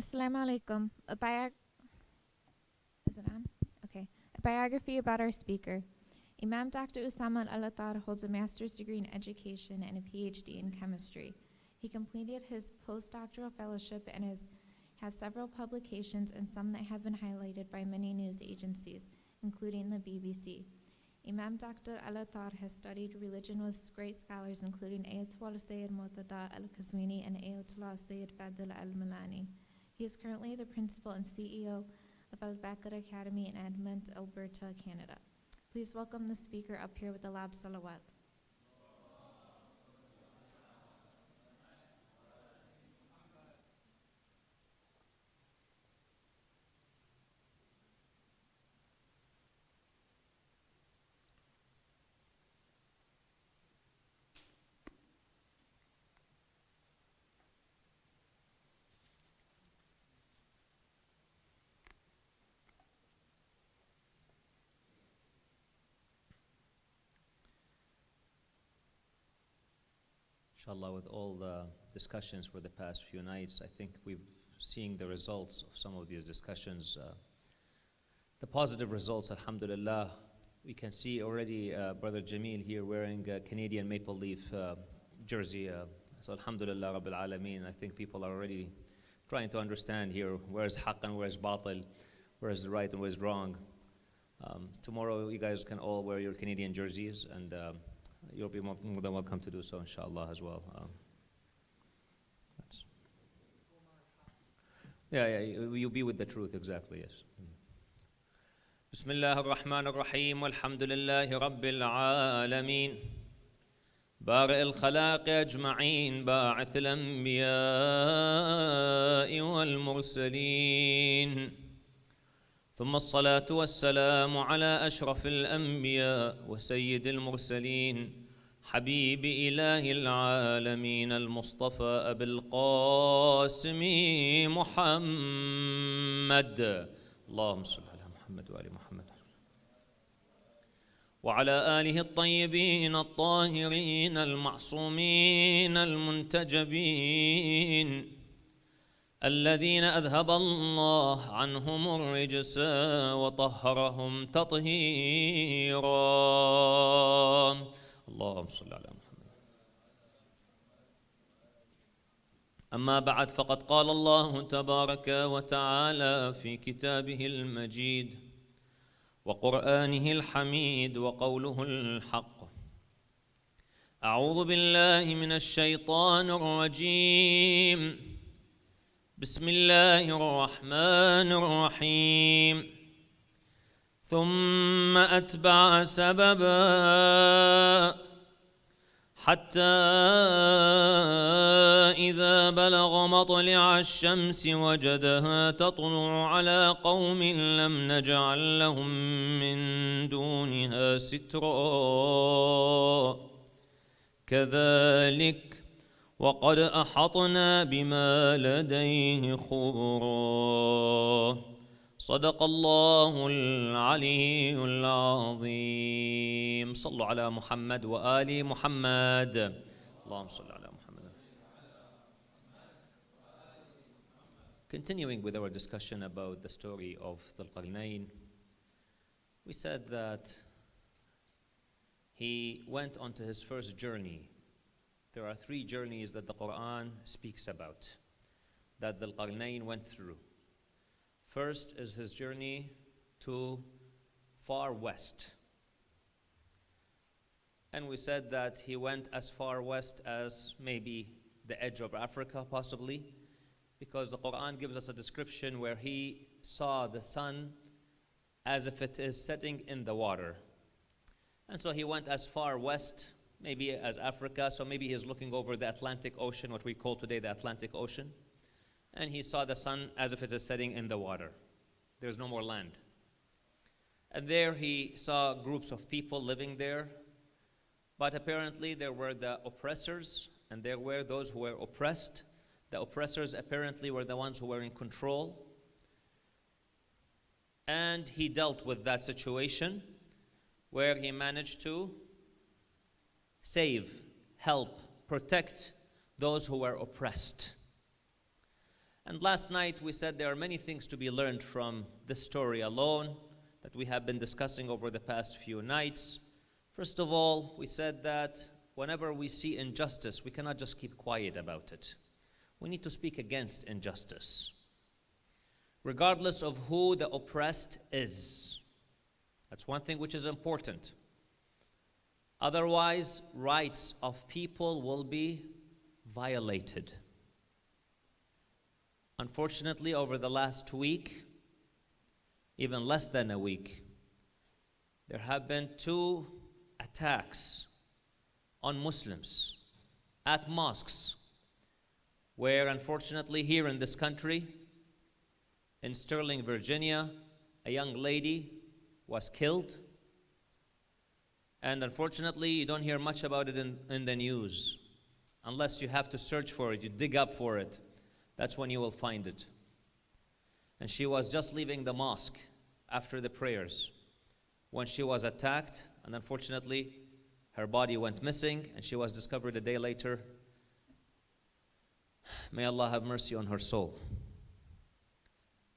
Assalamu alaikum. Is it on? Okay. A biography about our speaker. Imam Dr. Usama Al-Attar holds a master's degree in education and a PhD in chemistry. He completed his postdoctoral fellowship and has several publications and some that have been highlighted by many news agencies, including the BBC. Imam Dr. Al-Attar has studied religion with great scholars including Ayatollah Sayyid Muqtada Al-Qazwini and Ayatollah Sayyid Fadl Al-Malani. He is currently the principal and CEO of Al-Bakr Academy in Edmonton, Alberta, Canada. Please welcome the speaker up here with the Lab Salawat. Inshallah, with all the discussions for the past few nights, I think we've seen the results of some of these discussions. The positive results, alhamdulillah. We can see already Brother Jamil here wearing a Canadian maple leaf jersey. So alhamdulillah, Rabbil Alameen. I think people are already trying to understand here where's haqq and where's batil, where's the right and where's wrong. Tomorrow you guys can all wear your Canadian jerseys, and you'll be more than welcome to do so, inshallah, as well. You'll be with the truth, exactly, yes. بسم الله الرحمن الرحيم والحمد لله رب العالمين بارئ الخلاق أجمعين باعث الأنبياء والمرسلين ثم الصلاة والسلام على أشرف الأنبياء وسيد المرسلين حبيب إله العالمين المصطفى أبي القاسم محمد اللهم صل على محمد وآل محمد وعلى آله الطيبين الطاهرين المعصومين المنتجبين الذين أذهب الله عنهم الرجس وطهرهم تطهيرا اللهم صل على محمد. أما بعد فقد قال الله تبارك وتعالى في كتابه المجيد وقرآنه الحميد وقوله الحق أعوذ بالله من الشيطان الرجيم بسم الله الرحمن الرحيم ثم أتبع سببا حتى إذا بلغ مطلع الشمس وجدها تطلع على قوم لم نجعل لهم من دونها سترا كذلك وقد أحطنا بما لديه خبرا صدق الله العلي العظيم صلوا على محمد وآل محمد اللهم صل على محمد. Continuing with our discussion about the story of Dhul-Qarnayn, we said that he went on to his first journey. There are three journeys that the Quran speaks about that Dhul-Qarnayn went through. First is his journey to far west. And we said that he went as far west as maybe the edge of Africa, possibly, because the Quran gives us a description where he saw the sun as if it is setting in the water. And so he went as far west, maybe as Africa, so maybe he's looking over the Atlantic Ocean, what we call today the Atlantic Ocean. And he saw the sun as if it is setting in the water. There's no more land. And there he saw groups of people living there. But apparently there were the oppressors and there were those who were oppressed. The oppressors apparently were the ones who were in control. And he dealt with that situation where he managed to save, help, protect those who were oppressed. And last night we said there are many things to be learned from this story alone that we have been discussing over the past few nights. First of all, we said that whenever we see injustice, we cannot just keep quiet about it. We need to speak against injustice, regardless of who the oppressed is. That's one thing which is important. Otherwise, rights of people will be violated. Unfortunately, over the last week, even less than a week, there have been 2 attacks on Muslims at mosques, where unfortunately here in this country, in Sterling, Virginia, a young lady was killed. And unfortunately, you don't hear much about it in the news. Unless you have to search for it, you dig up for it. That's when you will find it. And she was just leaving the mosque after the prayers when she was attacked, and unfortunately, her body went missing, and she was discovered a day later. May Allah have mercy on her soul.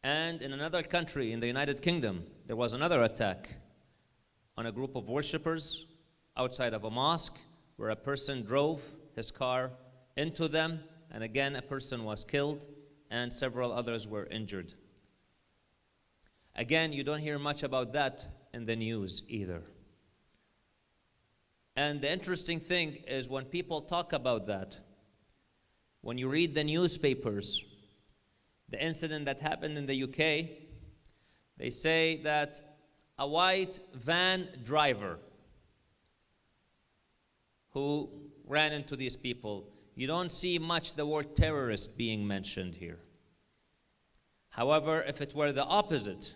And in another country, in the United Kingdom, there was another attack on a group of worshippers outside of a mosque, where a person drove his car into them, and again a person was killed and several others were injured. Again, you don't hear much about that in the news either. And the interesting thing is, when people talk about that, when you read the newspapers, the incident that happened in the UK, they say that a white van driver who ran into these people, you don't see much the word terrorist being mentioned here. However, if it were the opposite,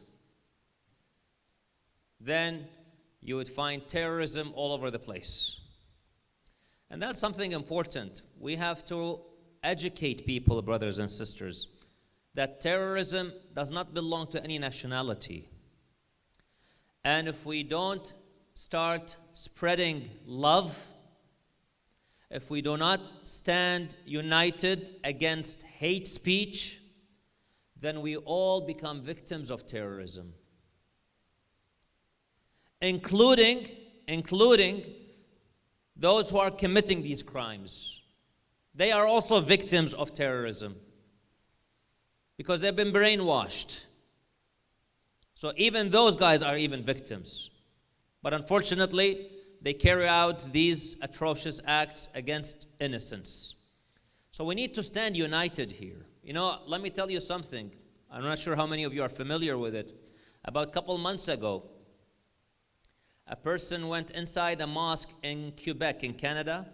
then you would find terrorism all over the place. And that's something important. We have to educate people, brothers and sisters, that terrorism does not belong to any nationality. And if we don't start spreading love, if we do not stand united against hate speech, then we all become victims of terrorism. Including those who are committing these crimes. They are also victims of terrorism because they've been brainwashed. So even those guys are even victims. But unfortunately, they carry out these atrocious acts against innocents. So we need to stand united here. You know, let me tell you something. I'm not sure how many of you are familiar with it. About a couple months ago, a person went inside a mosque in Quebec, in Canada,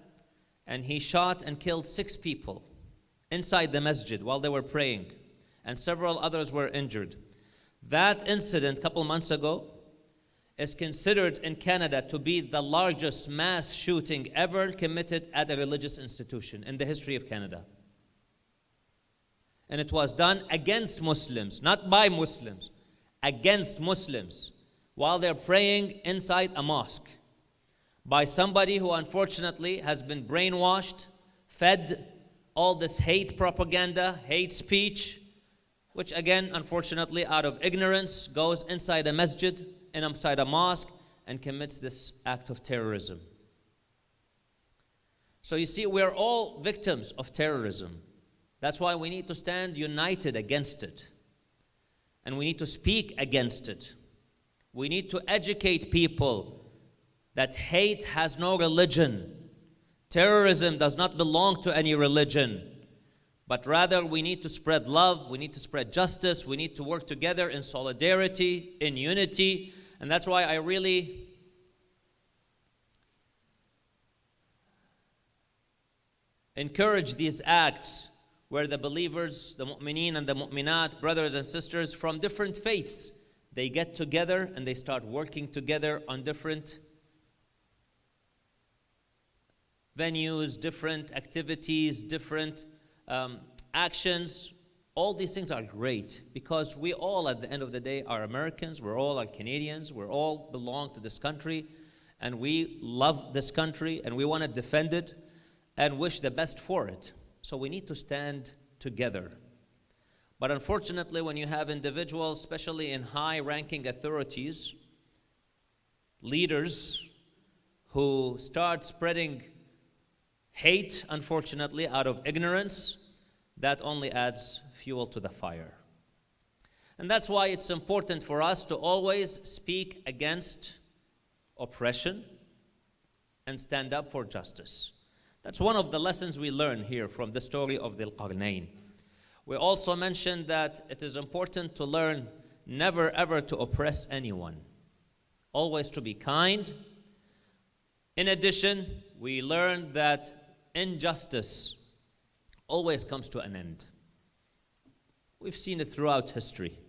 and he shot and killed 6 people inside the masjid while they were praying, and several others were injured. That incident a couple months ago is considered in Canada to be the largest mass shooting ever committed at a religious institution in the history of Canada. And it was done against Muslims, not by Muslims, against Muslims, while they're praying inside a mosque, by somebody who unfortunately has been brainwashed, fed all this hate propaganda, hate speech, which again, unfortunately, out of ignorance, goes inside a masjid, inside a mosque, and commits this act of terrorism. So you see, we're all victims of terrorism. That's why we need to stand united against it. And we need to speak against it. We need to educate people that hate has no religion. Terrorism does not belong to any religion. But rather, we need to spread love, we need to spread justice, we need to work together in solidarity, in unity. And that's why I really encourage these acts where the believers, the mu'mineen and the mu'minat, brothers and sisters from different faiths, they get together and they start working together on different venues, different activities, different actions. All these things are great because we all, at the end of the day, are Americans, we're all are Canadians, we all belong to this country, and we love this country, and we want to defend it and wish the best for it. So we need to stand together. But unfortunately, when you have individuals, especially in high-ranking authorities, leaders who start spreading hate, unfortunately, out of ignorance, that only adds fuel to the fire. And that's why it's important for us to always speak against oppression and stand up for justice. That's one of the lessons we learn here from the story of Dhul-Qarnayn. We also mentioned that it is important to learn never ever to oppress anyone, always to be kind. In addition, we learned that injustice always comes to an end. We've seen it throughout history.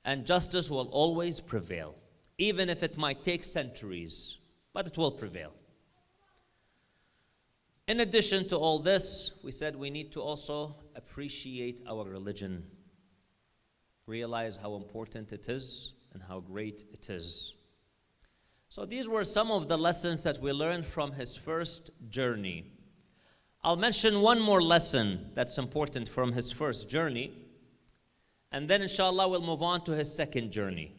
And justice will always prevail, even if it might take centuries, but it will prevail. In addition to all this, we said we need to also appreciate our religion, realize how important it is and how great it is. So these were some of the lessons that we learned from his first journey. I'll mention one more lesson that's important from his first journey, and then inshallah we'll move on to his second journey.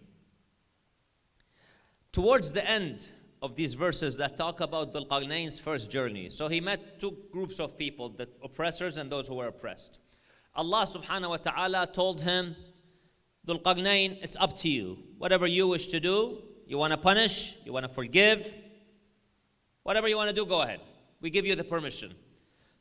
Towards the end of these verses that talk about Dhul-Qarnayn's first journey, so he met two groups of people, the oppressors and those who were oppressed. Allah subhanahu wa ta'ala told him, Dhul-Qarnayn, it's up to you. Whatever you wish to do, you want to punish, you want to forgive, whatever you want to do, go ahead. We give you the permission.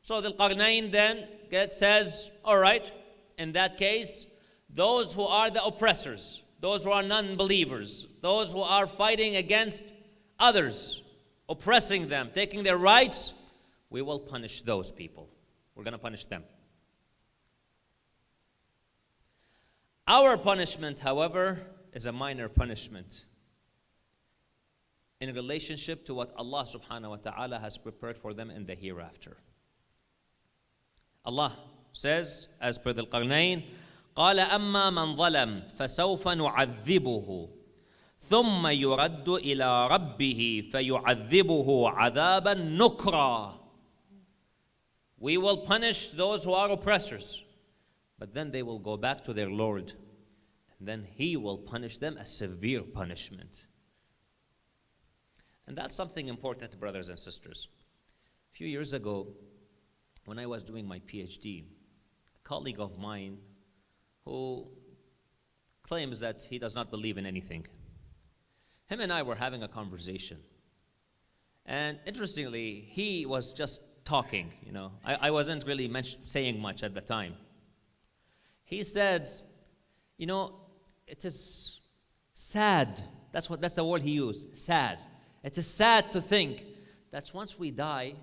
So Dhul-Qarnayn then says, all right, in that case, those who are the oppressors, those who are non-believers, those who are fighting against others, oppressing them, taking their rights, we will punish those people. We're going to punish them. Our punishment, however, is a minor punishment in relationship to what Allah subhanahu wa ta'ala has prepared for them in the hereafter. Allah says, as per Dhul-Qarnayn, قال أما من ظلم فسوف نعذبه ثم يرد إلى ربه فيعذبه عذابا نكرا. We will punish those who are oppressors, but then they will go back to their Lord, and then He will punish them a severe punishment. And that's something important, brothers and sisters. A few years ago, when I was doing my PhD, a colleague of mine who claims that he does not believe in anything, him and I were having a conversation. And interestingly, he was just talking, I wasn't really saying much at the time. He said, it is sad. That's the word he used, sad. It is sad to think that once we die,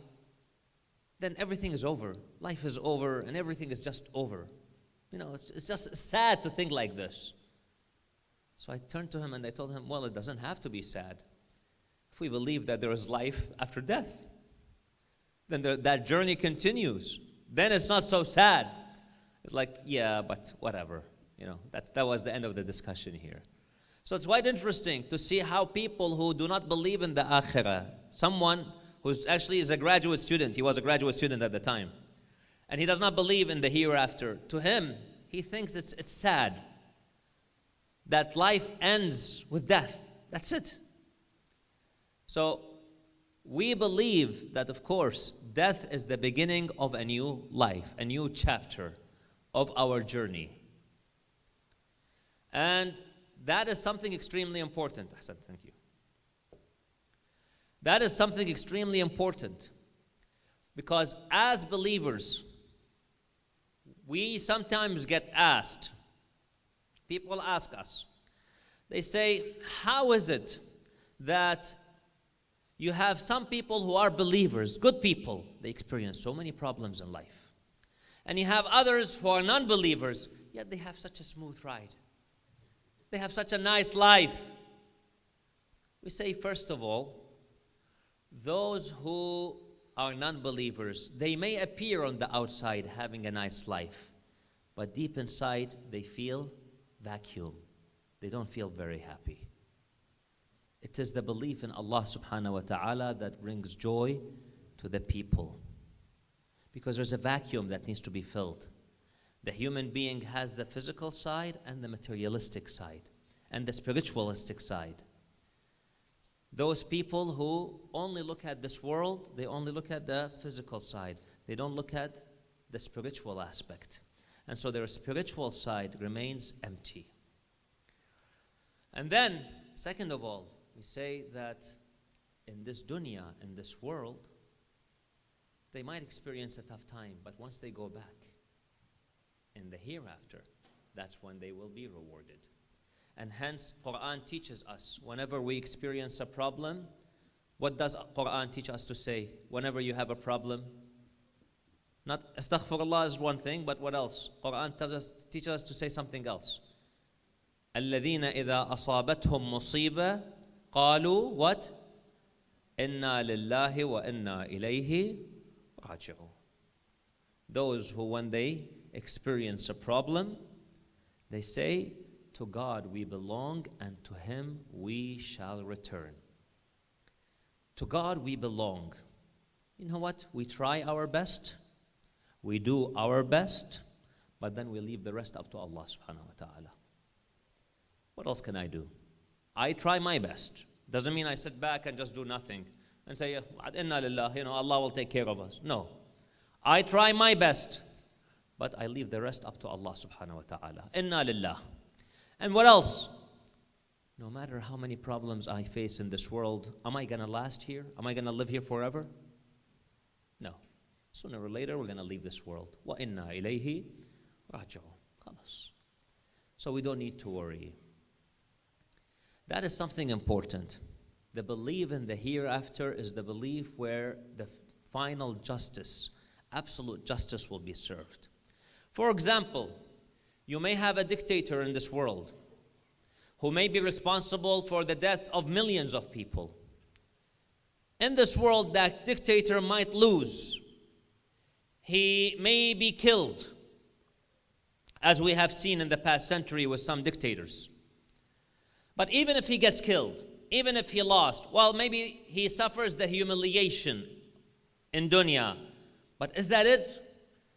then everything is over. Life is over and everything is just over. It's just sad to think like this. So I turned to him and I told him, well, it doesn't have to be sad. If we believe that there is life after death, then that journey continues. Then it's not so sad. It's like, yeah, but whatever. That was the end of the discussion here. So it's quite interesting to see how people who do not believe in the akhirah, someone who's actually is a graduate student, he was a graduate student at the time, and he does not believe in the hereafter, to him, he thinks it's sad that life ends with death. That's it. So we believe that, of course, death is the beginning of a new life, a new chapter of our journey. And that is something extremely important. Ahsan, thank you. That is something extremely important because as believers, we sometimes get asked, people ask us, they say, how is it that you have some people who are believers, good people, they experience so many problems in life, and you have others who are non-believers, yet they have such a smooth ride. They have such a nice life. We say, first of all, those who are non-believers, they may appear on the outside having a nice life, but deep inside they feel vacuum. They don't feel very happy. It is the belief in Allah subhanahu wa ta'ala that brings joy to the people, because there's a vacuum that needs to be filled. The human being has the physical side and the materialistic side and the spiritualistic side. Those people who only look at this world, they only look at the physical side. They don't look at the spiritual aspect. And so their spiritual side remains empty. And then, second of all, we say that in this dunya, in this world, they might experience a tough time, but once they go back in the hereafter, that's when they will be rewarded. And hence, Quran teaches us, whenever we experience a problem, what does Quran teach us to say? Whenever you have a problem, not astaghfirullah is one thing, but what else? Quran teaches us to say something else. الَّذِينَ إِذَا أَصَابَتْهُمْ مُصِيبَةٌ قَالُوا what? إِنَّا لِلَّهِ وَإِنَّا إِلَيْهِ رَاجِعُونَ. Those who, when they experience a problem, they say, to God we belong and to Him we shall return. To God we belong. You know what? We try our best, we do our best, but then we leave the rest up to Allah subhanahu wa ta'ala. What else can I do? I try my best. Doesn't mean I sit back and just do nothing and say, Inna lillah, Allah will take care of us. No. I try my best, but I leave the rest up to Allah subhanahu wa ta'ala. Inna lillah. And what else? No matter how many problems I face in this world, am I going to last here? Am I going to live here forever? No. Sooner or later, we're going to leave this world. وَإِنَّا إِلَيْهِ رَاجِعُونَ. خلاص. So we don't need to worry. That is something important. The belief in the hereafter is the belief where the final justice, absolute justice will be served. For example, you may have a dictator in this world who may be responsible for the death of millions of people. In this world, that dictator might lose. He may be killed, as we have seen in the past century with some dictators. But even if he gets killed, even if he lost, well, maybe he suffers the humiliation in dunya. But is that it?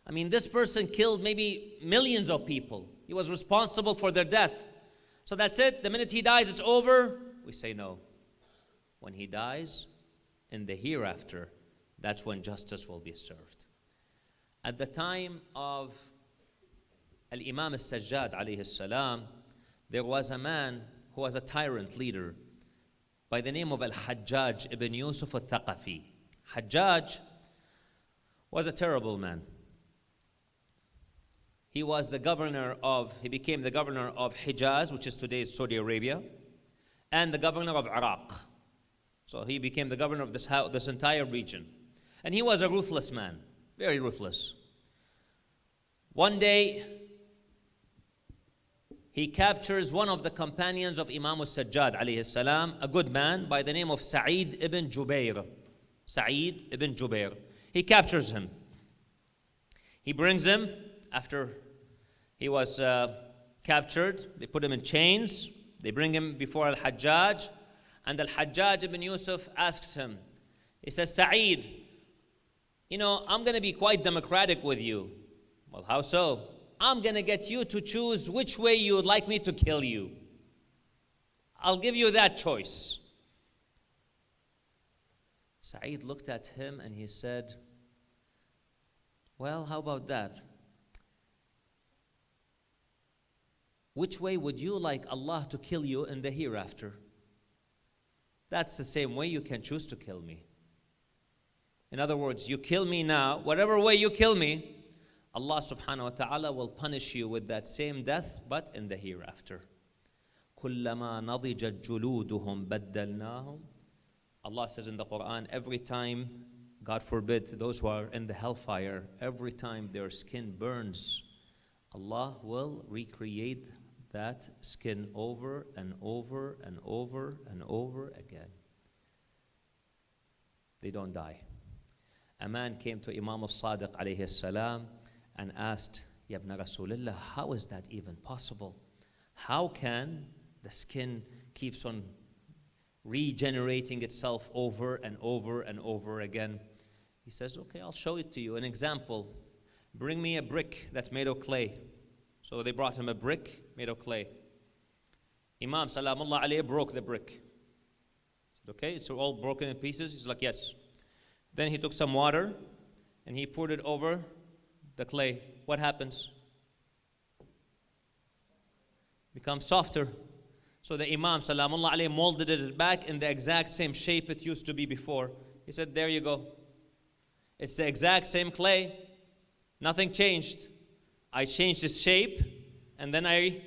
I mean, this person killed maybe millions of people. He was responsible for their death. So that's it. The minute he dies, it's over. We say no. When he dies, in the hereafter, that's when justice will be served. At the time of Al-Imam Al-Sajjad alayhi salam, there was a man who was a tyrant leader by the name of Al-Hajjaj ibn Yusuf al-Thaqafi. Hajjaj was a terrible man. He became the governor of Hijaz, which is today's Saudi Arabia, and the governor of Iraq. So he became the governor of this entire region. And he was a ruthless man, very ruthless. One day, he captures one of the companions of Imam al-Sajjad alayhi salam, a good man by the name of Sa'id ibn Jubair. Sa'id ibn Jubair. He captures him. He brings him after he was captured. They put him in chains. They bring him before Al-Hajjaj. And Al-Hajjaj ibn Yusuf asks him, he says, Sa'id, I'm going to be quite democratic with you. Well, how so? I'm going to get you to choose which way you would like me to kill you. I'll give you that choice. Sa'id looked at him and he said, well, how about that? Which way would you like Allah to kill you in the hereafter? That's the same way you can choose to kill me. In other words, you kill me now, whatever way you kill me, Allah subhanahu wa ta'ala will punish you with that same death, but in the hereafter. كُلَّمَا نَضِجَتْ جُلُودُهُمْ بَدَّلْنَاهُمْ. Allah says in the Quran, every time, God forbid, those who are in the hellfire, every time their skin burns, Allah will recreate that skin over and over and over and over again. They don't die. A man came to Imam al-Sadiq alayhi salam and asked, Ya ibn Rasulullah, how is that even possible? How can the skin keeps on regenerating itself over and over and over again? He says, okay, I'll show it to you. An example. bring me a brick that's made of clay. So they brought him a brick made of clay. Imam Salamullah alayhi broke the brick. He said, okay, it's all broken in pieces. He's like, yes. Then he took some water and he poured it over the clay. What happens? Becomes softer. So the Imam Salamullah alayhi molded it back in the exact same shape it used to be before. He said, there you go. It's the exact same clay. Nothing changed. I changed its shape and then I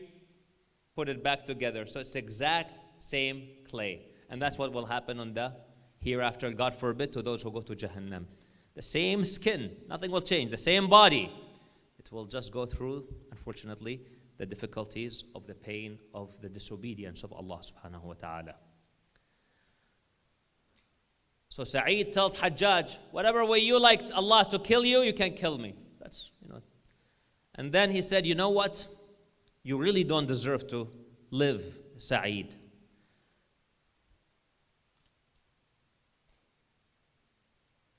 put it back together. So it's the exact same clay. And that's what will happen on the hereafter, God forbid, to those who go to Jahannam. The same skin, nothing will change. The same body. It will just go through, unfortunately, the difficulties of the pain of the disobedience of Allah subhanahu wa ta'ala. So Sa'id tells Hajjaj, whatever way you like Allah to kill you, you can kill me. That's, And then he said, you know what? You really don't deserve to live, Sa'id.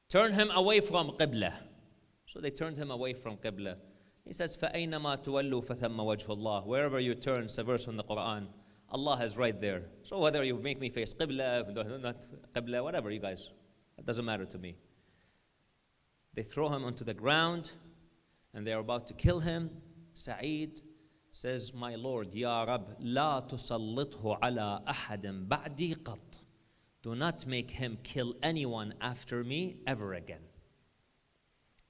Turn him away from Qibla. So they turned him away from Qibla. He says, فَأَيْنَمَا تُوَلُّوا فَثَمَّ وَجْهُ اللَّهِ. Wherever you turn, it's a verse in the Quran. Allah is right there. So whether you make me face Qibla, not Qibla, whatever you guys, it doesn't matter to me. They throw him onto the ground and they are about to kill him. Sa'id says, my Lord, Ya Rab, لا تسلطه على أحد بعدي قط. Do not make him kill anyone after me ever again.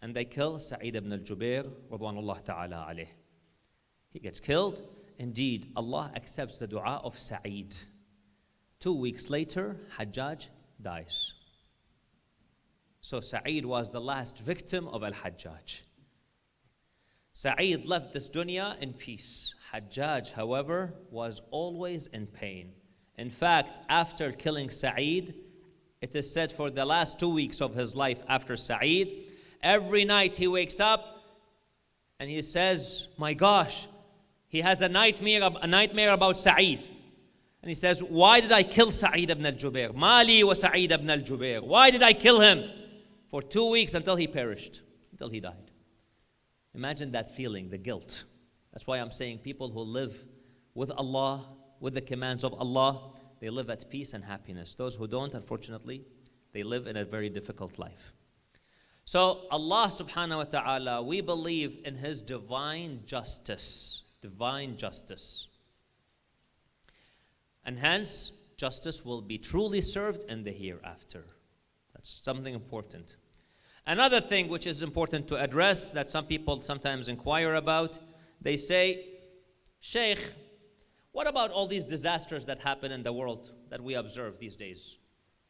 And they kill Sa'id ibn al-Jubair, radwanullah ta'ala alayh. He gets killed. Indeed, Allah accepts the dua of Sa'id. 2 weeks later, Hajjaj dies. So Sa'id was the last victim of Al-Hajjaj. Sa'id left this dunya in peace. Hajjaj, however, was always in pain. In fact, after killing Sa'id, it is said for the last 2 weeks of his life after Sa'id, every night he wakes up and he says, my gosh, he has a nightmare about Sa'id. And he says, why did I kill Sa'id ibn al-Jubair? Mali wa Sa'id ibn al-Jubair. Why did I kill him? For 2 weeks until he perished, until he died. Imagine that feeling, the guilt. That's why I'm saying people who live with Allah, with the commands of Allah, they live at peace and happiness. Those who don't, unfortunately, they live in a very difficult life. So Allah subhanahu wa ta'ala, we believe in His divine justice. Divine justice. And hence, justice will be truly served in the hereafter. That's something important. Another thing which is important to address that some people sometimes inquire about, they say, Sheikh, what about all these disasters that happen in the world that we observe these days?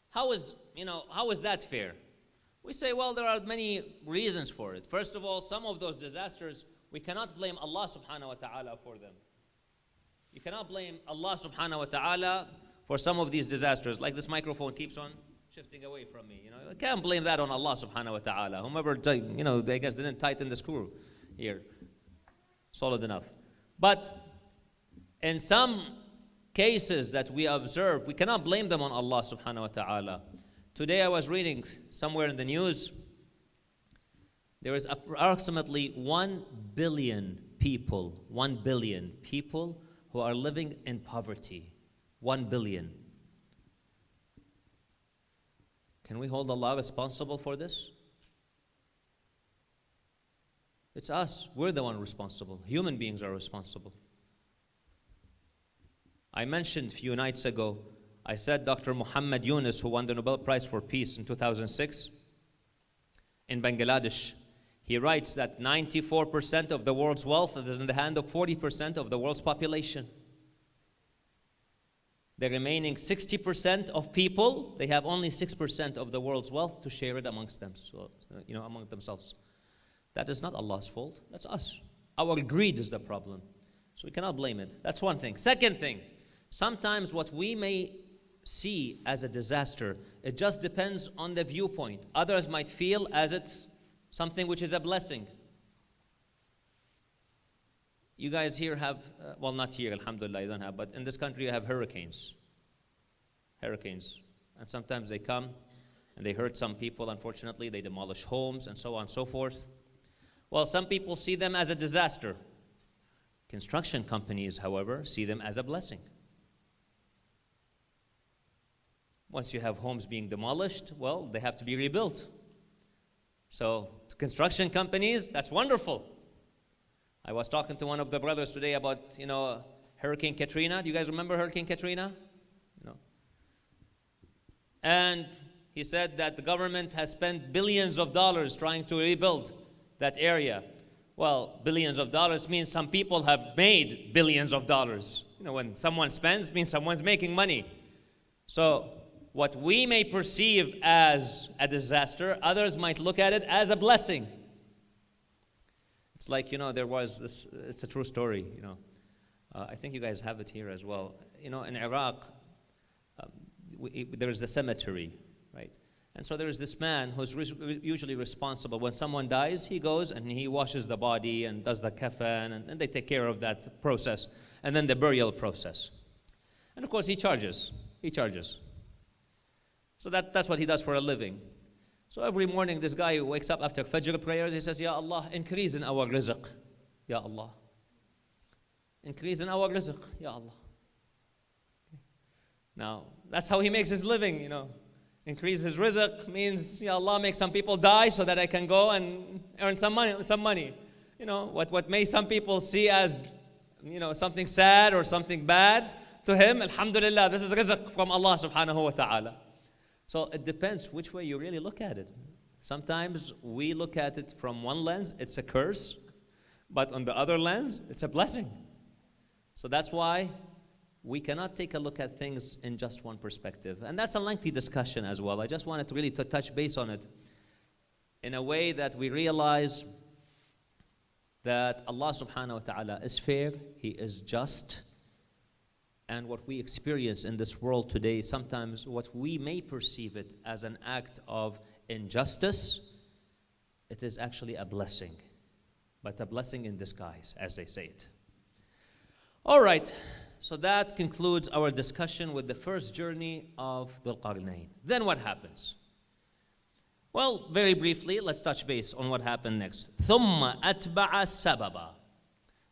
How is that fair? We say, well, there are many reasons for it. First of all, some of those disasters, we cannot blame Allah subhanahu wa ta'ala for them. You cannot blame Allah subhanahu wa ta'ala for some of these disasters. Like this microphone keeps on shifting away from me. I can't blame that on Allah subhanahu wa ta'ala. Whomever, I guess didn't tighten the screw here. Solid enough. But in some cases that we observe, we cannot blame them on Allah subhanahu wa ta'ala. Today I was reading somewhere in the news, there is approximately 1 billion people who are living in poverty. 1 billion. Can we hold Allah responsible for this? It's us. We're the one responsible. Human beings are responsible. I mentioned a few nights ago, I said Dr. Muhammad Yunus, who won the Nobel Prize for Peace in 2006 in Bangladesh, he writes that 94% of the world's wealth is in the hand of 40% of the world's population. The remaining 60% of people, they have only 6% of the world's wealth to share it amongst them, among themselves. That is not Allah's fault. That's us. Our greed is the problem. So we cannot blame it. That's one thing. Second thing, sometimes what we may see as a disaster, it just depends on the viewpoint. Others might feel as it's something which is a blessing. You guys here have, well, not here, alhamdulillah, you don't have, but in this country you have hurricanes. And sometimes they come and they hurt some people, unfortunately. They demolish homes and so on and so forth. Well, some people see them as a disaster. Construction companies, however, see them as a blessing. Once you have homes being demolished, well, they have to be rebuilt. So, to construction companies, that's wonderful. I was talking to one of the brothers today about, Hurricane Katrina. Do you guys remember Hurricane Katrina? And he said that the government has spent billions of dollars trying to rebuild that area. Well, billions of dollars means some people have made billions of dollars. When someone spends, means someone's making money. So, what we may perceive as a disaster, others might look at it as a blessing. It's like, there was this, it's a true story, I think you guys have it here as well. In Iraq, there is the cemetery, right? And so there is this man who's usually responsible. When someone dies, he goes and he washes the body and does the kafan, and they take care of that process, and then the burial process. And of course, he charges. So that's what he does for a living. So every morning, this guy wakes up after Fajr prayers, he says, Ya Allah, increase in our rizq. Ya Allah. Increase in our rizq. Ya Allah. Now, that's how he makes his living, Increase his rizq means, Ya Allah, make some people die so that I can go and earn some money. What may some people see as, something sad or something bad, to him, alhamdulillah, this is rizq from Allah subhanahu wa ta'ala. So it depends which way you really look at it. Sometimes we look at it from one lens, it's a curse, but on the other lens, it's a blessing. So that's why we cannot take a look at things in just one perspective. And that's a lengthy discussion as well. I just wanted to really touch base on it in a way that we realize that Allah subhanahu wa ta'ala is fair, He is just, and what we experience in this world today, sometimes what we may perceive it as an act of injustice, it is actually a blessing, but a blessing in disguise, as they say it. All right, so that concludes our discussion with the first journey of Dhul-Qarnayn. Then what happens? Well, very briefly, let's touch base on what happened next. ثُمَّ أَتْبَعَ السَّبَبَ.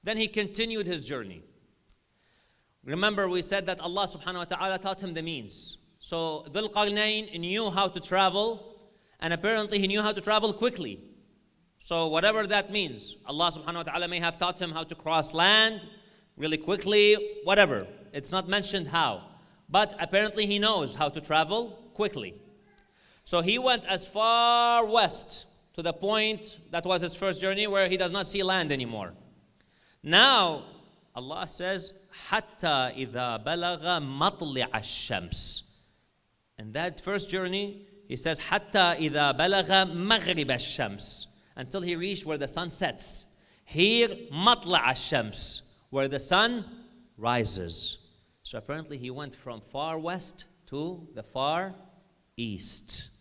Then he continued his journey. Remember, we said that Allah subhanahu wa ta'ala taught him the means. So Dhul-Qarnayn knew how to travel, and apparently he knew how to travel quickly. So whatever that means, Allah subhanahu wa ta'ala may have taught him how to cross land really quickly, whatever. It's not mentioned how. But apparently he knows how to travel quickly. So he went as far west to the point that was his first journey where he does not see land anymore. Now, Allah says, حَتَّى إِذَا بَلَغَ مَطْلِعَ الشَّمْسِ. In that first journey, he says, حَتَّى إِذَا بَلَغَ مَغْرِبَ الشَّمْسِ. Until he reached where the sun sets. Here, مَطْلَعَ الشَّمْسِ, where the sun rises. So apparently he went from far west to the far east.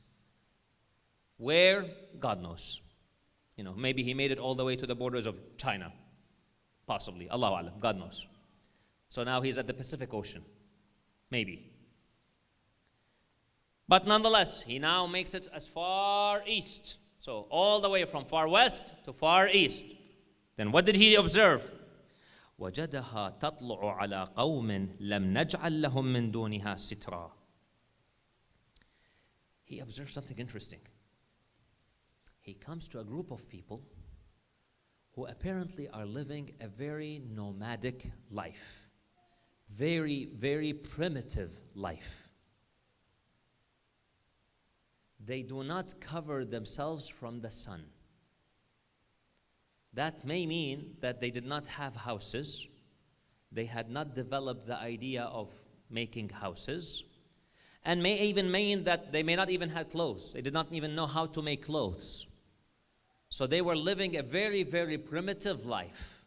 Where? God knows. Maybe he made it all the way to the borders of China. Possibly. Allahu Alam. God knows. So now he's at the Pacific Ocean. Maybe. But nonetheless, he now makes it as far east. So all the way from far west to far east. Then what did he observe? وَجَدَهَا تَطْلُعُ عَلَىٰ قَوْمٍ لَمْ نَجْعَلْ لَهُم مِّن دُونِهَا سِتْرًا. He observed something interesting. He comes to a group of people who apparently are living a very nomadic life. Very, very primitive life. They do not cover themselves from the sun. That may mean that they did not have houses. They had not developed the idea of making houses. And may even mean that they may not even have clothes. They did not even know how to make clothes. So they were living a very, very primitive life.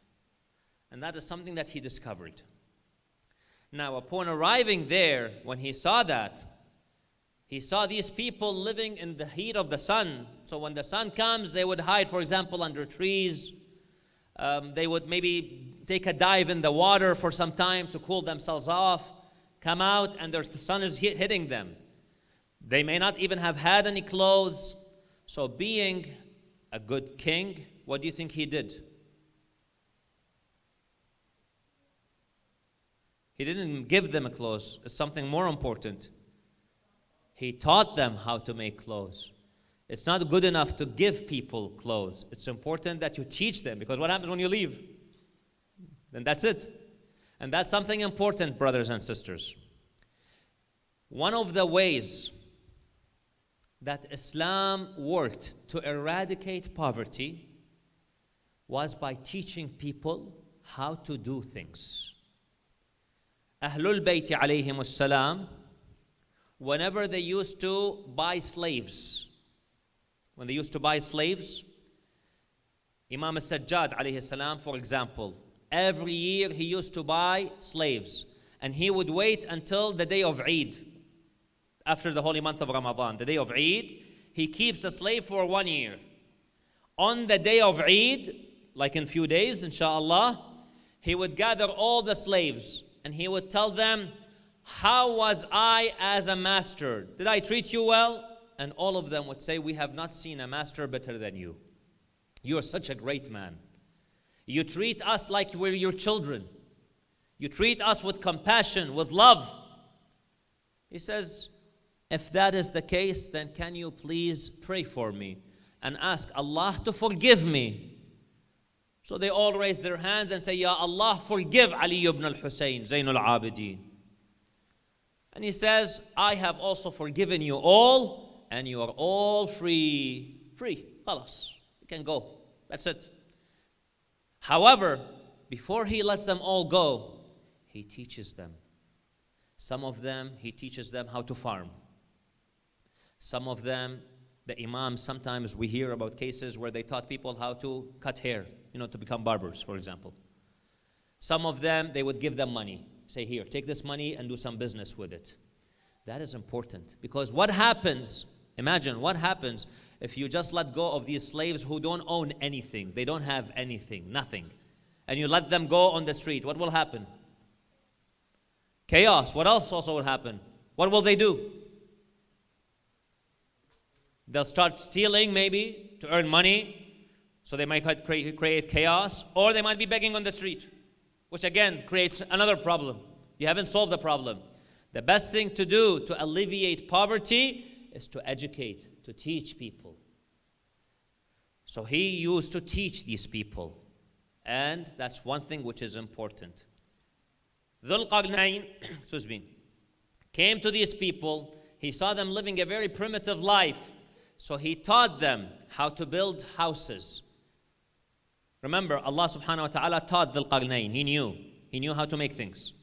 And that is something that he discovered. Now, upon arriving there, when he saw that, he saw these people living in the heat of the sun. So when the sun comes, they would hide, for example, under trees. They would maybe take a dive in the water for some time to cool themselves off, come out, and the sun is hitting them. They may not even have had any clothes. So being a good king, what do you think he did? He didn't give them clothes. It's something more important. He taught them how to make clothes. It's not good enough to give people clothes. It's important that you teach them, because what happens when you leave? Then that's it. And that's something important, brothers and sisters. One of the ways that Islam worked to eradicate poverty was by teaching people how to do things. Ahlul Bayt alayhim as-salam, whenever they used to buy slaves, when they used to buy slaves, Imam al-Sajjad alayhi salam, for example, every year he used to buy slaves, and he would wait until the day of Eid, after the holy month of Ramadan, the day of Eid. He keeps the slave for 1 year. On the day of Eid, like in a few days, inshallah, he would gather all the slaves and he would tell them, how was I as a master? Did I treat you well? And all of them would say, we have not seen a master better than you. You are such a great man. You treat us like we're your children. You treat us with compassion, with love. He says, if that is the case, then can you please pray for me and ask Allah to forgive me? So they all raise their hands and say, Ya Allah, forgive Ali ibn al-Hussein, Zainul Abidin. And he says, I have also forgiven you all, and you are all free. Free. Khalas. You can go. That's it. However, before he lets them all go, he teaches them. Some of them, he teaches them how to farm. Some of them, the imams, sometimes we hear about cases where they taught people how to cut hair, to become barbers, for example. Some of them, they would give them money. Say, here, take this money and do some business with it. That is important, because what happens, imagine what happens if you just let go of these slaves who don't own anything, they don't have anything, nothing, and you let them go on the street. What will happen? Chaos. What else also will happen? What will they do? They'll start stealing, maybe, to earn money, so they might create chaos, or they might be begging on the street, which again creates another problem. You haven't solved the problem. The best thing to do to alleviate poverty is to educate, to teach people. So he used to teach these people, and that's one thing which is important. Dhul-Qarnayn, came to these people. He saw them living a very primitive life, so he taught them how to build houses. Remember, Allah subhanahu wa ta'ala taught Dhul-Qarnayn. He knew how to make things.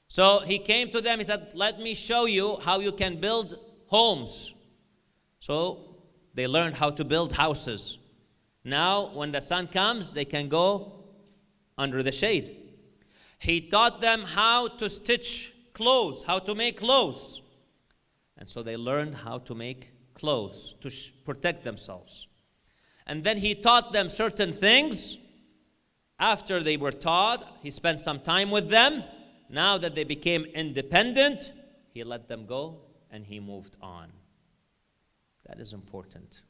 So he came to them, he said, let me show you how you can build homes. So they learned how to build houses. Now, when the sun comes, they can go under the shade. He taught them how to stitch clothes, how to make clothes. And so they learned how to make clothes to protect themselves. And then he taught them certain things. After they were taught, he spent some time with them. Now that they became independent, he let them go and he moved on. That is important.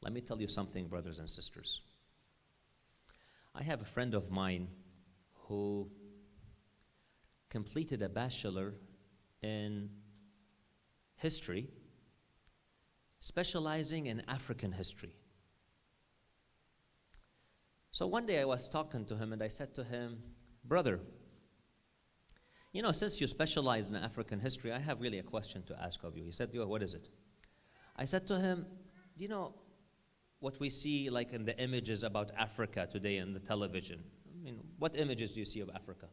Let me tell you something, brothers and sisters. I have a friend of mine who completed a bachelor in history, specializing in African history. So one day I was talking to him and I said to him, brother, since you specialize in African history, I have really a question to ask of you. He said, what is it? I said to him, do you know what we see like in the images about Africa today in the television? What images do you see of Africa?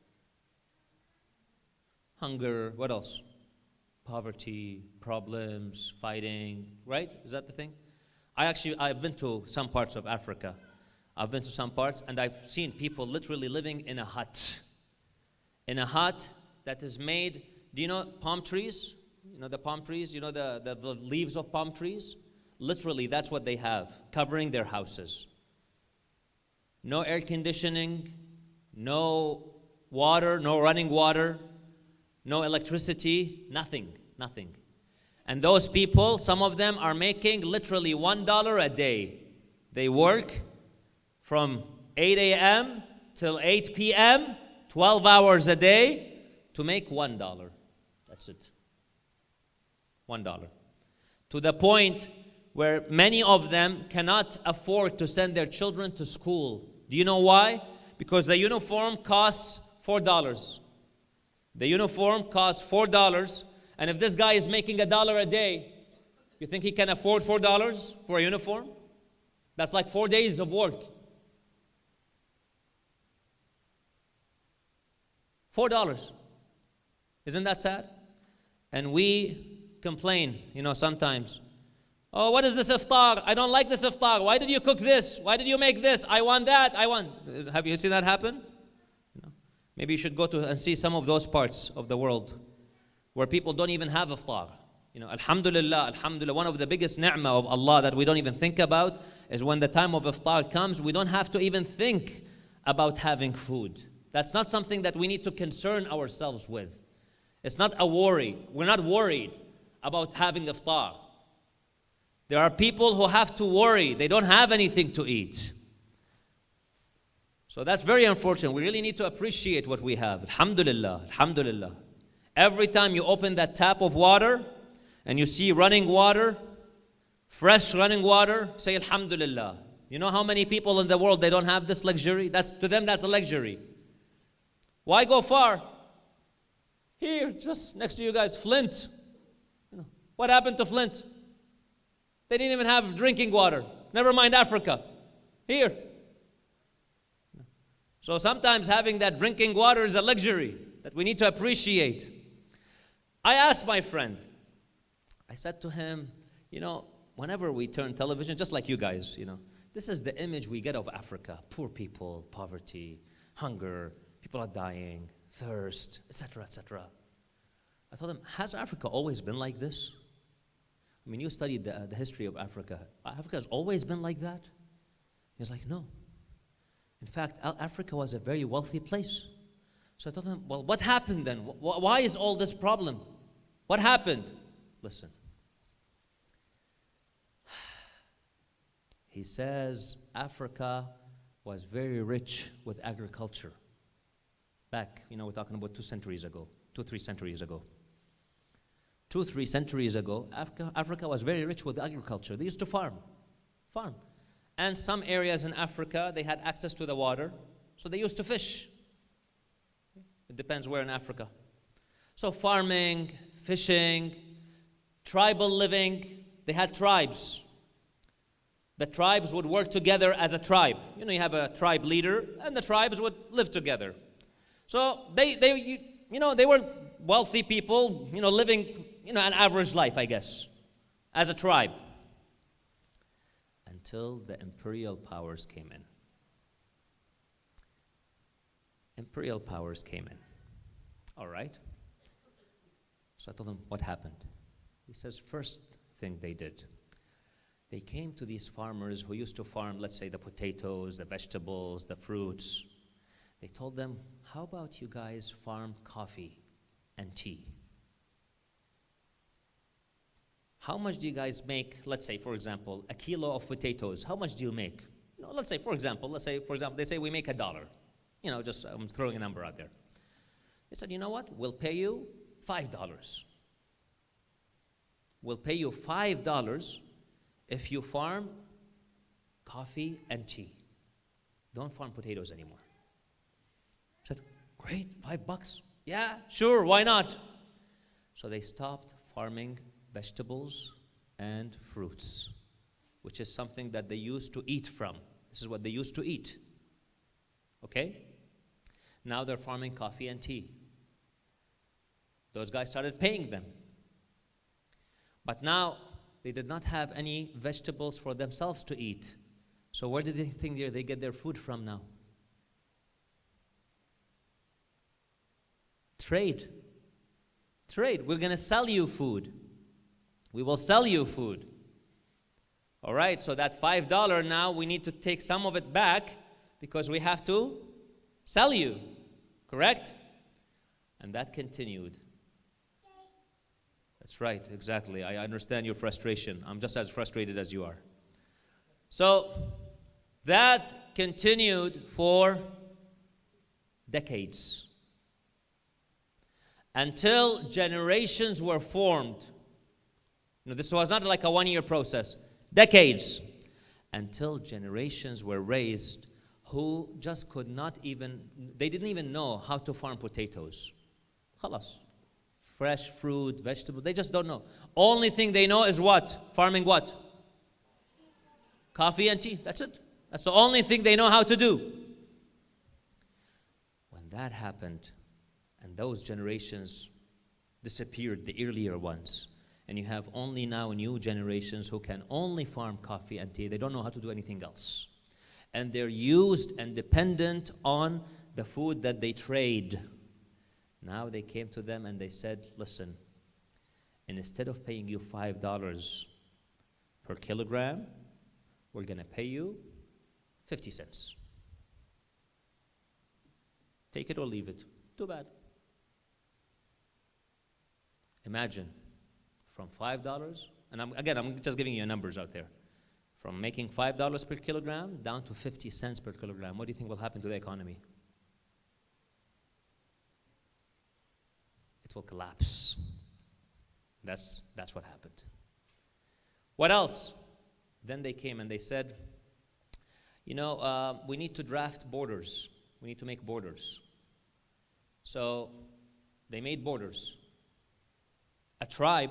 Hunger, what else? Poverty, problems, fighting, right? Is that the thing? I've been to some parts of Africa. I've been to some parts and I've seen people literally living in a hut. In a hut that is made, do you know palm trees? The palm trees, the leaves of palm trees? Literally, that's what they have, covering their houses. No air conditioning, no water, no running water, no electricity, nothing. And those people, some of them are making literally $1 a day. They work from 8 a.m. till 8 p.m., 12 hours a day to make $1. That's it. $1. To the point where many of them cannot afford to send their children to school. Do you know why? Because the uniform costs $4. The uniform costs $4, and if this guy is making $1 a day, you think he can afford $4 for a uniform? That's like 4 days of work. $4. Isn't that sad? And we complain, sometimes. Oh, what is this iftar? I don't like this iftar. Why did you cook this? Why did you make this? I want that. Have you seen that happen? No. Maybe you should go to and see some of those parts of the world where people don't even have iftar. Alhamdulillah, one of the biggest ni'mah of Allah that we don't even think about is when the time of iftar comes, we don't have to even think about having food. That's not something that we need to concern ourselves with. It's not a worry. We're not worried about having iftar. There are people who have to worry. They don't have anything to eat. So that's very unfortunate. We really need to appreciate what we have. Alhamdulillah, alhamdulillah. Every time you open that tap of water and you see running water, fresh running water, say alhamdulillah. You know how many people in the world, they don't have this luxury? To them, that's a luxury. Why go far? Here, just next to you guys, Flint. What happened to Flint? They didn't even have drinking water. Never mind Africa. Here. So sometimes having that drinking water is a luxury that we need to appreciate. I asked my friend, I said to him, whenever we turn television, just like you guys, this is the image we get of Africa. Poor people, poverty, hunger, people are dying, thirst, etc., etc. I told him, has Africa always been like this? I mean, you studied the history of Africa. Africa has always been like that? He's like, no. In fact, Africa was a very wealthy place. So I told him, well, what happened then? Why is all this problem? What happened? Listen. He says Africa was very rich with agriculture. Back, we're talking about 3 centuries ago. 2-3 centuries ago, Africa was very rich with agriculture. They used to farm. And some areas in Africa, they had access to the water, so they used to fish. It depends where in Africa. So farming, fishing, tribal living, they had tribes. The tribes would work together as a tribe. You have a tribe leader, and the tribes would live together. So they were wealthy people, living, an average life, I guess, as a tribe. Until the imperial powers came in. All right. So I told him, what happened? He says, first thing they did, they came to these farmers who used to farm, let's say, the potatoes, the vegetables, the fruits. They told them, how about you guys farm coffee and tea? How much do you guys make, let's say, for example, a kilo of potatoes? How much do you make? Let's say, for example, they say we make $1. I'm throwing a number out there. They said, you know what? We'll pay you $5. We'll pay you $5 if you farm coffee and tea. Don't farm potatoes anymore. I said, great, $5. Yeah, sure, why not? So they stopped farming vegetables and fruits, which is something that they used to eat from. This is what they used to eat. Okay? Now they're farming coffee and tea. Those guys started paying them. But now they did not have any vegetables for themselves to eat. So where do they think they get their food from now? Trade. We're going to sell you food. We will sell you food. All right, so that $5 now, we need to take some of it back because we have to sell you. Correct? And that continued. That's right, exactly. I understand your frustration. I'm just as frustrated as you are. So that continued for decades until generations were formed. This was not like a one-year process. Decades until generations were raised who just could not even, they didn't even know how to farm potatoes. Khalas. Fresh fruit, vegetables, they just don't know. Only thing they know is what? Farming what? Coffee and tea, that's it. That's the only thing they know how to do. When that happened, and those generations disappeared, the earlier ones, and you have only now new generations who can only farm coffee and tea. They don't know how to do anything else. And they're used and dependent on the food that they trade. Now they came to them and they said, listen, instead of paying you $5 per kilogram, we're going to pay you 50 cents. Take it or leave it. Too bad. Imagine, from $5, and I'm just giving you numbers out there, from making $5 per kilogram down to 50 cents per kilogram. What do you think will happen to the economy? It will collapse. That's what happened. What else? Then they came and they said, we need to draft borders. We need to make borders. So they made borders. A tribe,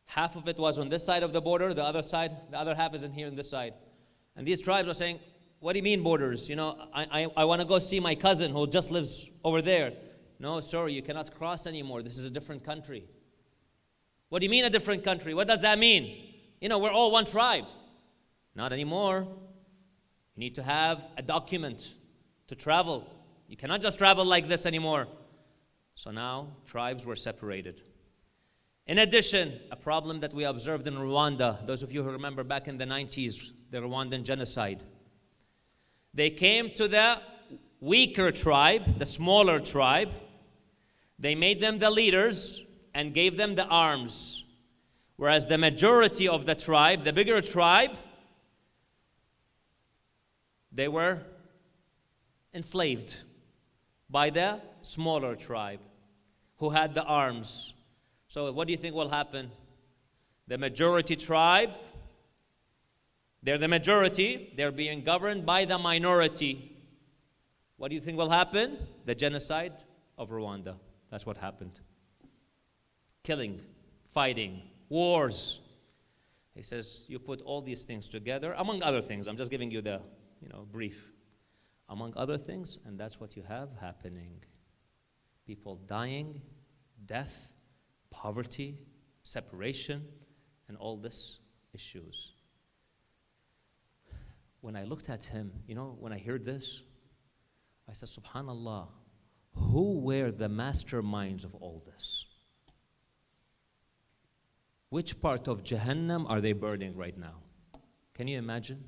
half of it was on this side of the border, the other half is in here on this side. And these tribes are saying, what do you mean borders? I want to go see my cousin who just lives over there. No, sorry, you cannot cross anymore. This is a different country. What do you mean a different country? What does that mean? We're all one tribe. Not anymore. You need to have a document to travel. You cannot just travel like this anymore. So now tribes were separated. In addition, a problem that we observed in Rwanda, those of you who remember back in the 90s, the Rwandan genocide. They came to the weaker tribe, the smaller tribe. They made them the leaders and gave them the arms. Whereas the majority of the tribe, the bigger tribe, they were enslaved by the smaller tribe who had the arms. So what do you think will happen? The majority tribe, they're the majority, they're being governed by the minority. What do you think will happen? The genocide of Rwanda. That's what happened. Killing, fighting, wars. He says, you put all these things together, among other things. I'm just giving you the, brief. Among other things, and that's what you have happening. People dying, death, poverty, separation, and all these issues. When I looked at him, when I heard this, I said, SubhanAllah, who were the masterminds of all this? Which part of Jahannam are they burning right now? Can you imagine?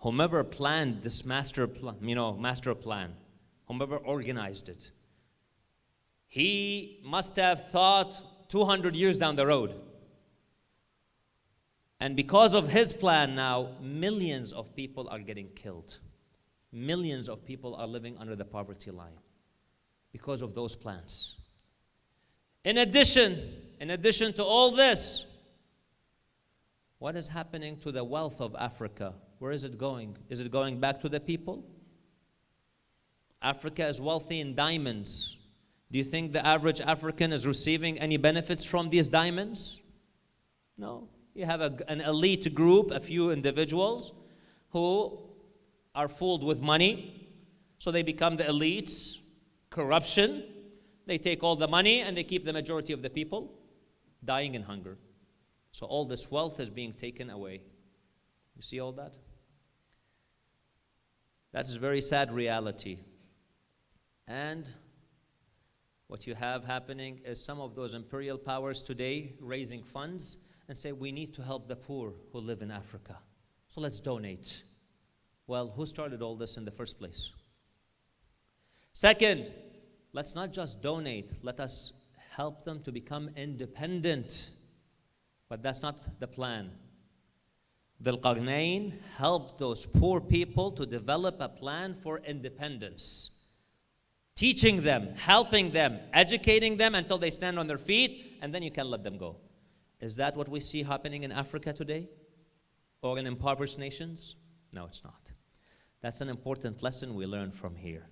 Whomever planned this master plan, whomever organized it, he must have thought 200 years down the road. And because of his plan now, millions of people are getting killed. Millions of people are living under the poverty line because of those plans. In addition to all this, what is happening to the wealth of Africa? Where is it going? Is it going back to the people? Africa is wealthy in diamonds. Do you think the average African is receiving any benefits from these diamonds? No. You have an elite group, a few individuals who are fooled with money, so they become the elites. Corruption. They take all the money and they keep the majority of the people dying in hunger. So all this wealth is being taken away. You see all that? That's a very sad reality. And what you have happening is some of those imperial powers today raising funds and say, we need to help the poor who live in Africa. So let's donate. Well, who started all this in the first place? Second, let's not just donate. Let us help them to become independent. But that's not the plan. Dhul-Qarnayn helped those poor people to develop a plan for independence. Teaching them, helping them, educating them until they stand on their feet, and then you can let them go. Is that what we see happening in Africa today? Or in impoverished nations? No, it's not. That's an important lesson we learn from here.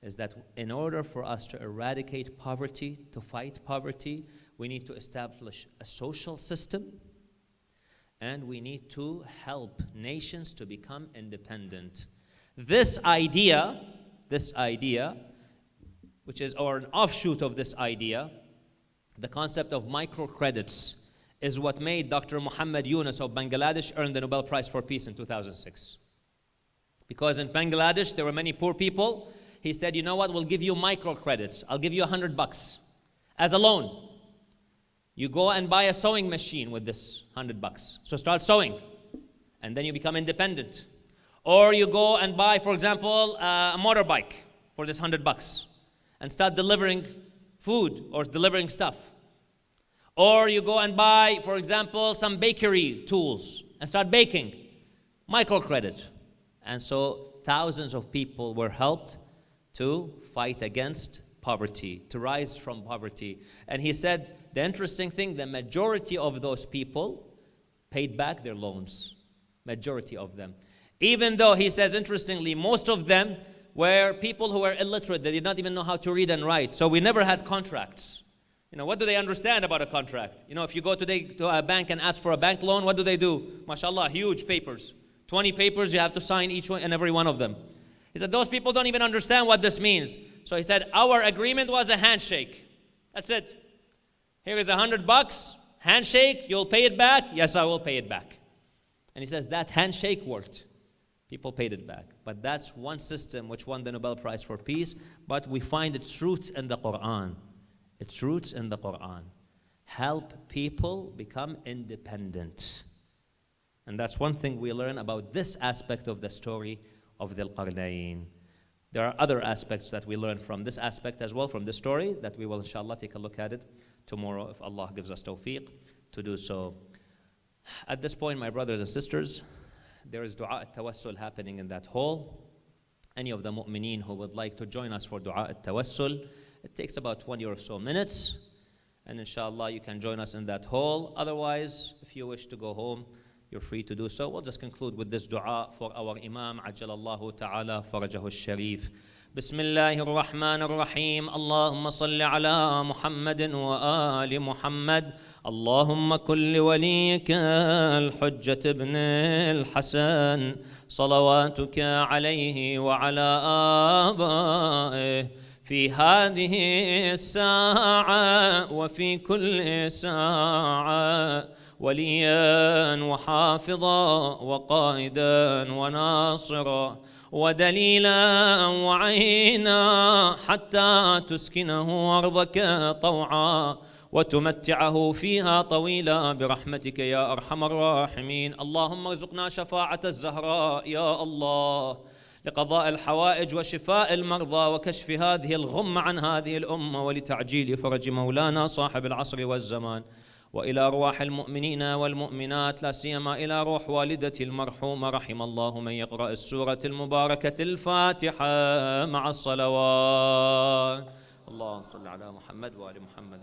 Is that in order for us to eradicate poverty, to fight poverty, we need to establish a social system, and we need to help nations to become independent. This idea, which is or an offshoot of this idea, the concept of microcredits, is what made Dr. Muhammad Yunus of Bangladesh earn the Nobel Prize for Peace in 2006. Because in Bangladesh, there were many poor people. He said, you know what, we'll give you microcredits. I'll give you $100 as a loan. You go and buy a sewing machine with this $100. So start sewing, and then you become independent. Or you go and buy, for example, a motorbike for this $100 and start delivering food or delivering stuff. Or you go and buy, for example, some bakery tools and start baking. Microcredit. And so thousands of people were helped to fight against poverty, to rise from poverty. And he said, the interesting thing, the majority of those people paid back their loans. Majority of them. Even though, he says, interestingly, most of them were people who were illiterate. They did not even know how to read and write. So we never had contracts. You know, what do they understand about a contract? You know, if you go today to a bank and ask for a bank loan, what do? MashaAllah, huge papers. 20 papers, you have to sign each one and every one of them. He said, those people don't even understand what this means. So he said, our agreement was a handshake. That's it. Here is $100, handshake, you'll pay it back? Yes, I will pay it back. And he says, that handshake worked. People paid it back. But that's one system which won the Nobel Prize for Peace, but we find its roots in the Quran. Its roots in the Quran. Help people become independent. And that's one thing we learn about this aspect of the story of Dhul-Qarnayn. There are other aspects that we learn from this aspect as well, from this story, that we will inshallah take a look at it tomorrow if Allah gives us tawfiq to do so. At this point, my brothers and sisters, there is dua at-tawassul happening in that hall. Any of the mu'mineen who would like to join us for dua at-tawassul, it takes about 20 or so minutes, and inshallah you can join us in that hall. Otherwise, if you wish to go home, you're free to do so. We'll just conclude with this dua for our Imam, Ajjalallahu Ta'ala Farajahu Sharif. بسم الله الرحمن الرحيم اللهم صل على محمد وآل محمد اللهم كل وليك الحجة ابن الحسن صلواتك عليه وعلى آبائه في هذه الساعة وفي كل ساعة وليا وحافظا وقائدا وناصرا ودليلا وعينا حتى تسكنه أرضك طوعا وتمتعه فيها طويلا برحمتك يا أرحم الراحمين. اللهم ارزقنا شفاعة الزهراء يا الله لقضاء الحوائج وشفاء المرضى وكشف هذه الغمة عن هذه الأمة ولتعجيل فرج مولانا صاحب العصر والزمان. وإلى أرواح المؤمنين والمؤمنات لا سيما إلى روح والدتي المرحومة رحم الله من يقرأ السورة المباركة الفاتحة مع الصلوات. اللهم صل على محمد وآل محمد.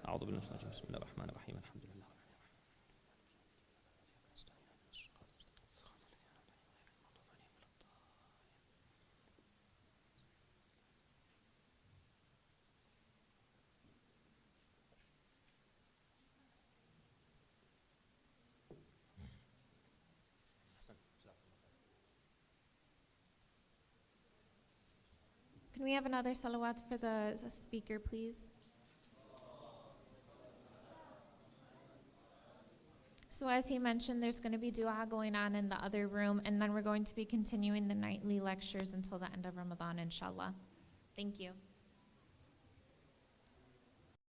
أعوذ بالله من الشيطان الرجيم. بسم الله الرحمن الرحيم. الحمد لله. Can we have another salawat for the speaker, please? So as he mentioned, there's going to be dua going on in the other room, and then we're going to be continuing the nightly lectures until the end of Ramadan, inshallah. Thank you.